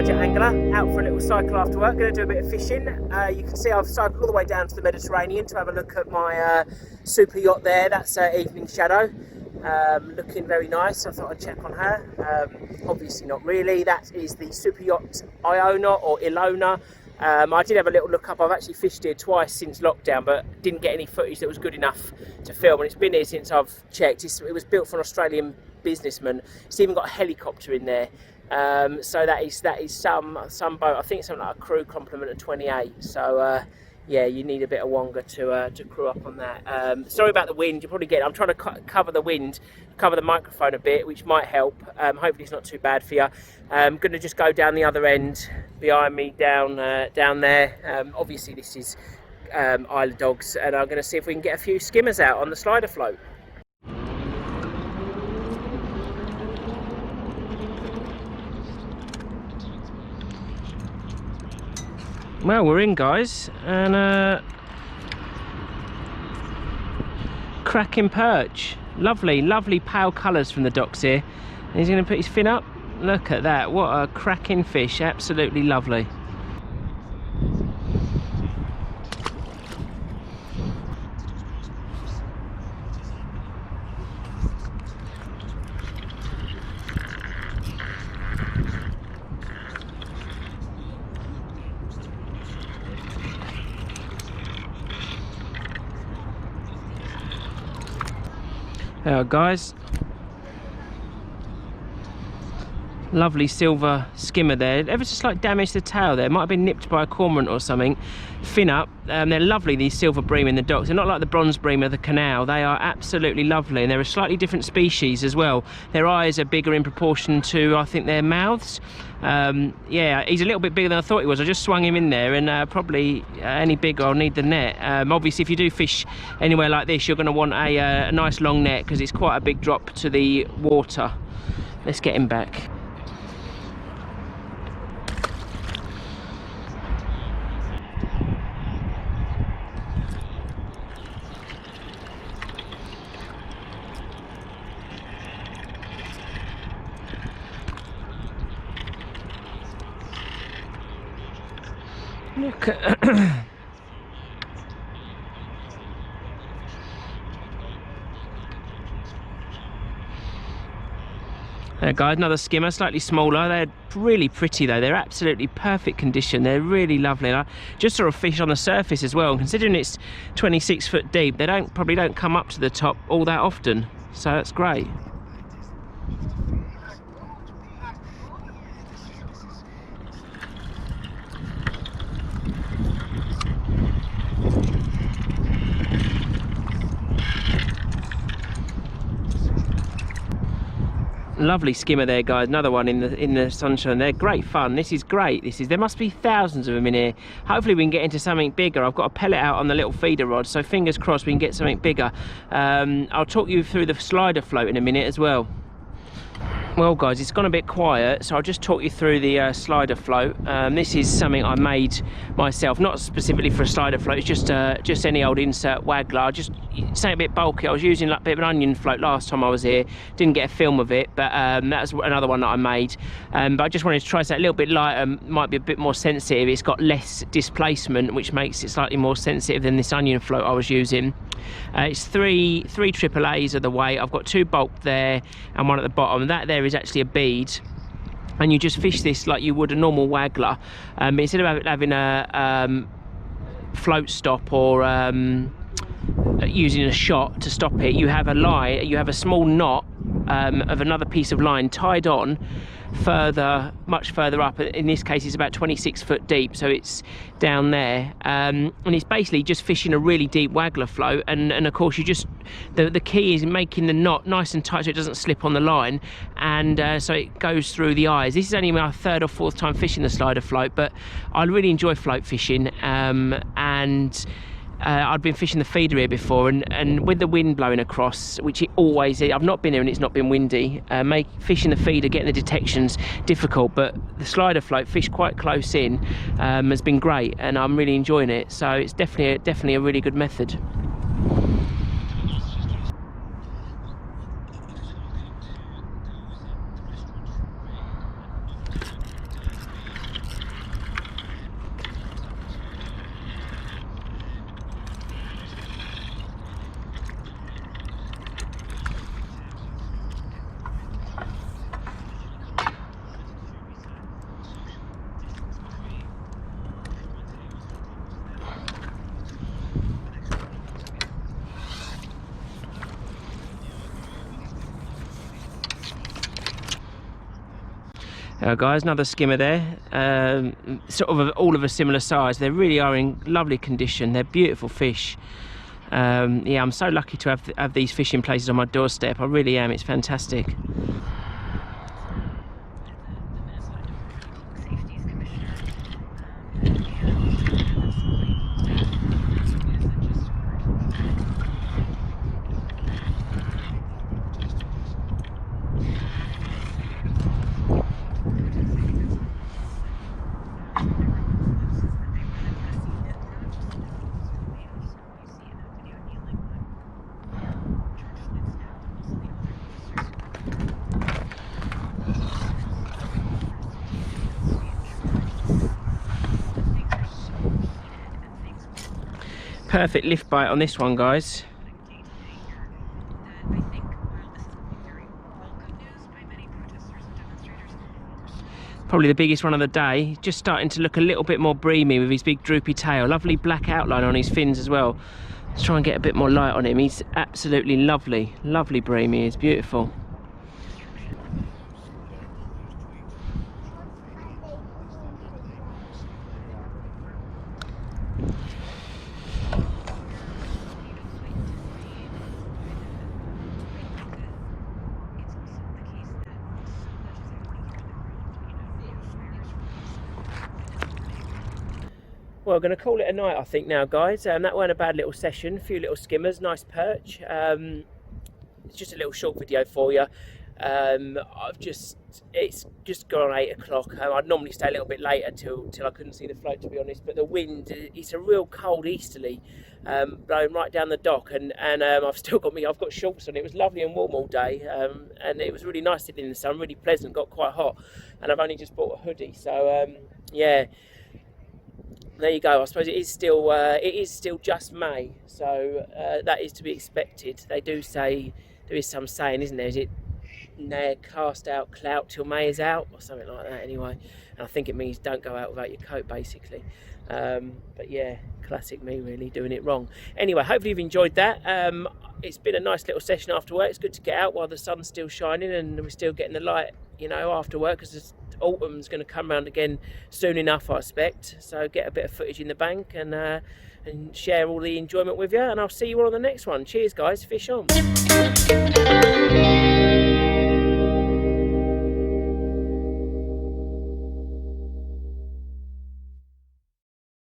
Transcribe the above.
budget angler, out for a little cycle after work. Going to do a bit of fishing. You can see I've cycled all the way down to the Mediterranean to have a look at my super yacht there. That's Evening Shadow, looking very nice. I thought I'd check on her. Obviously not really. That is the super yacht Iona or Ilona. I did have a little look up. I've actually fished here twice since lockdown, but didn't get any footage that was good enough to film, and it's been here since I've checked. It was built for an Australian businessman. It's even got a helicopter in there. So that is some boat. I think it's something like a crew complement of 28. So yeah, you need a bit of wonga to crew up on that. Sorry about the wind. You probably get it. I'm trying to cover the wind, cover the microphone a bit, which might help. Hopefully it's not too bad for you. I'm going to just go down the other end behind me, down there. Obviously this is Isle of Dogs, and I'm going to see if we can get a few skimmers out on the slider float. Well, we're in, guys, and cracking perch. Lovely pale colours from the docks here. And he's going to put his fin up. Look at that, what a cracking fish, absolutely lovely. Guys, lovely silver skimmer there. Ever so slight damage to the tail there. Might have been nipped by a cormorant or something. Fin up. They're lovely, these silver bream in the docks. They're not like the bronze bream of the canal. They are absolutely lovely, and they're a slightly different species as well. Their eyes are bigger in proportion to, I think, their mouths. Yeah, he's a little bit bigger than I thought he was. I just swung him in there, and probably any bigger I'll need the net. Obviously if you do fish anywhere like this, you're going to want a nice long net, because it's quite a big drop to the water. Let's get him back. Look at there, guys, another skimmer, slightly smaller. They're really pretty though. They're absolutely perfect condition. They're really lovely. And I just saw a fish on the surface as well, and considering it's 26 foot deep, they probably don't come up to the top all that often, so that's great. Lovely skimmer there, guys. Another one in the sunshine. They're great fun. This is great. There must be thousands of them in here. Hopefully we can get into something bigger. I've got a pellet out on the little feeder rod, so fingers crossed we can get something bigger. I'll talk you through the slider float in a minute as well. Well, guys, it's gone a bit quiet, so I'll just talk you through the slider float. This is something I made myself, not specifically for a slider float. It's just any old insert waggler. Just something a bit bulky. I was using like a bit of an onion float last time I was here. Didn't get a film of it, but that's another one that I made. But I just wanted to try something a little bit lighter, might be a bit more sensitive. It's got less displacement, which makes it slightly more sensitive than this onion float I was using. It's three AAAs of the weight. I've got 2 bulk there and 1 at the bottom. That there is actually a bead, and you just fish this like you would a normal waggler, but instead of having a float stop or using a shot to stop it, you have a line, you have a small knot of another piece of line tied on much further up. In this case it's about 26 foot deep, so it's down there, and it's basically just fishing a really deep waggler float, and of course you just the key is making the knot nice and tight so it doesn't slip on the line, and so it goes through the eyes. This is only my 3rd or 4th time fishing the slider float, but I really enjoy float fishing, and I'd been fishing the feeder here before, and with the wind blowing across, which it always is, I've not been here and it's not been windy, fishing the feeder, getting the detections difficult, but the slider float, fish quite close in, has been great, and I'm really enjoying it. So it's definitely a really good method. Guys, another skimmer there, sort of all of a similar size. They really are in lovely condition. They're beautiful fish. Yeah, I'm so lucky to have these fishing places on my doorstep. I really am. It's fantastic. Perfect lift bite on this one, guys. Probably the biggest one of the day. Just starting to look a little bit more breamy with his big droopy tail. Lovely black outline on his fins as well. Let's try and get a bit more light on him. He's absolutely lovely. Lovely bream, he is beautiful. Well, we're going to call it a night, I think, now, guys. That weren't a bad little session. A few little skimmers, nice perch. It's just a little short video for you. It's just gone on 8 o'clock. I'd normally stay a little bit later till I couldn't see the float, to be honest. But the wind, it's a real cold easterly, blowing right down the dock, and I've got shorts on. It was lovely and warm all day, and it was really nice sitting in the sun, really pleasant. Got quite hot, and I've only just bought a hoodie. So yeah. There you go. I suppose it is still just May, so that is to be expected. They do say, there is some saying, isn't there? Is it "Ne'er cast out clout till May is out," or something like that? Anyway, and I think it means don't go out without your coat, basically. But yeah, classic me, really doing it wrong. Anyway, hopefully you've enjoyed that. It's been a nice little session after work. It's good to get out while the sun's still shining and we're still getting the light, you know, after work, because autumn's going to come around again soon enough, I expect. So get a bit of footage in the bank and share all the enjoyment with you, and I'll see you all on the next one. Cheers, guys. Fish on.